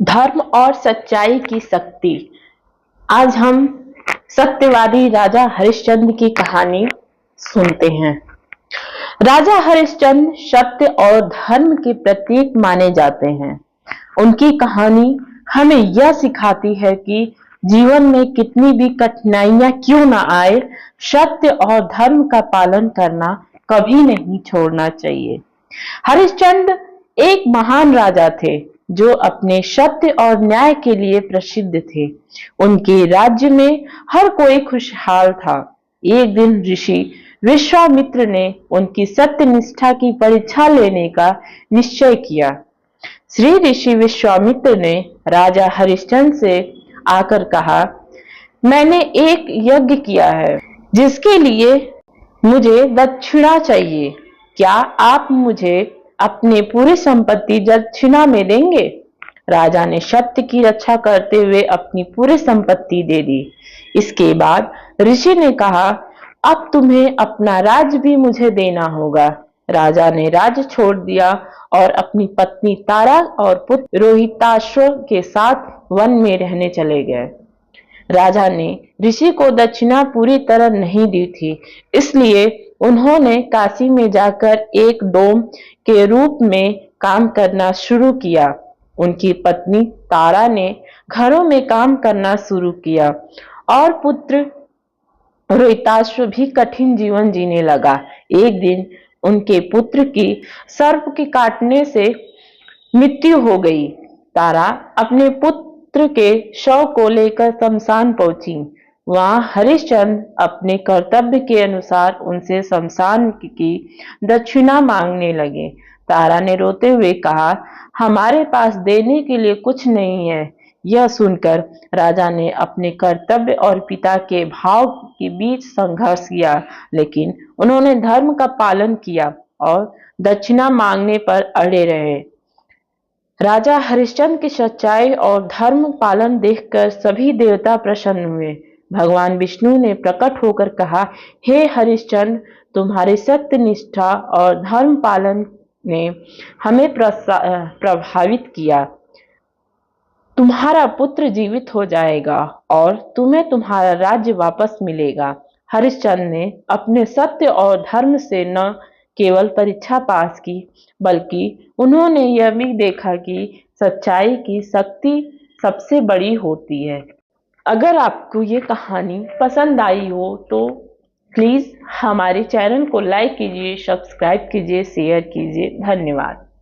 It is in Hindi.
धर्म और सच्चाई की शक्ति। आज हम सत्यवादी राजा हरिश्चंद्र की कहानी सुनते हैं। राजा हरिश्चंद्र सत्य और धर्म के प्रतीक माने जाते हैं। उनकी कहानी हमें यह सिखाती है कि जीवन में कितनी भी कठिनाइयां क्यों ना आए, सत्य और धर्म का पालन करना कभी नहीं छोड़ना चाहिए। हरिश्चंद्र एक महान राजा थे जो अपने सत्य और न्याय के लिए प्रसिद्ध थे। उनके राज्य में हर कोई खुशहाल था। एक दिन ऋषि विश्वामित्र ने उनकी सत्य निष्ठा की परीक्षा लेने का निश्चय किया। श्री ऋषि विश्वामित्र ने राजा हरिश्चंद्र से आकर कहा, मैंने एक यज्ञ किया है जिसके लिए मुझे दक्षिणा चाहिए। क्या आप मुझे अपनी पूरी संपत्ति दक्षिणा में देंगे? राजा ने सत्य की रक्षा करते हुए अपनी पूरी संपत्ति दे दी। इसके बाद ऋषि ने कहा, अब तुम्हें अपना राज्य भी मुझे देना होगा। राजा ने राज्य छोड़ दिया और अपनी पत्नी तारा और पुत्र रोहिताश्व के साथ वन में रहने चले गए। राजा ने ऋषि को दक्षिणा पूरी तरह नहीं दी थी, इसलिए उन्होंने काशी में जाकर एक डोम के रूप में काम करना शुरू किया। उनकी पत्नी तारा ने घरों में काम करना शुरू किया और पुत्र रोहिताश्व भी कठिन जीवन जीने लगा। एक दिन उनके पुत्र की सर्प के काटने से मृत्यु हो गई। तारा अपने पुत्र के शव को लेकर शमशान पहुंची। वहां हरिश्चंद्र अपने कर्तव्य के अनुसार उनसे शमशान की दक्षिणा मांगने लगे। तारा ने रोते हुए कहा, हमारे पास देने के लिए कुछ नहीं है। यह सुनकर राजा ने अपने कर्तव्य और पिता के भाव के बीच संघर्ष किया, लेकिन उन्होंने धर्म का पालन किया और दक्षिणा मांगने पर अड़े रहे। राजा हरिश्चंद्र की सच्चाई और धर्म पालन देखकर सभी देवता प्रसन्न हुए। भगवान विष्णु ने प्रकट होकर कहा, हे हरिश्चंद्र, तुम्हारी सत्य निष्ठा और धर्म पालन ने हमें प्रभावित किया। तुम्हारा पुत्र जीवित हो जाएगा और तुम्हें तुम्हारा राज्य वापस मिलेगा। हरिश्चंद्र ने अपने सत्य और धर्म से न केवल परीक्षा पास की, बल्कि उन्होंने यह भी देखा कि सच्चाई की शक्ति सबसे बड़ी होती है। अगर आपको ये कहानी पसंद आई हो तो प्लीज हमारे चैनल को लाइक कीजिए, सब्सक्राइब कीजिए, शेयर कीजिए। धन्यवाद।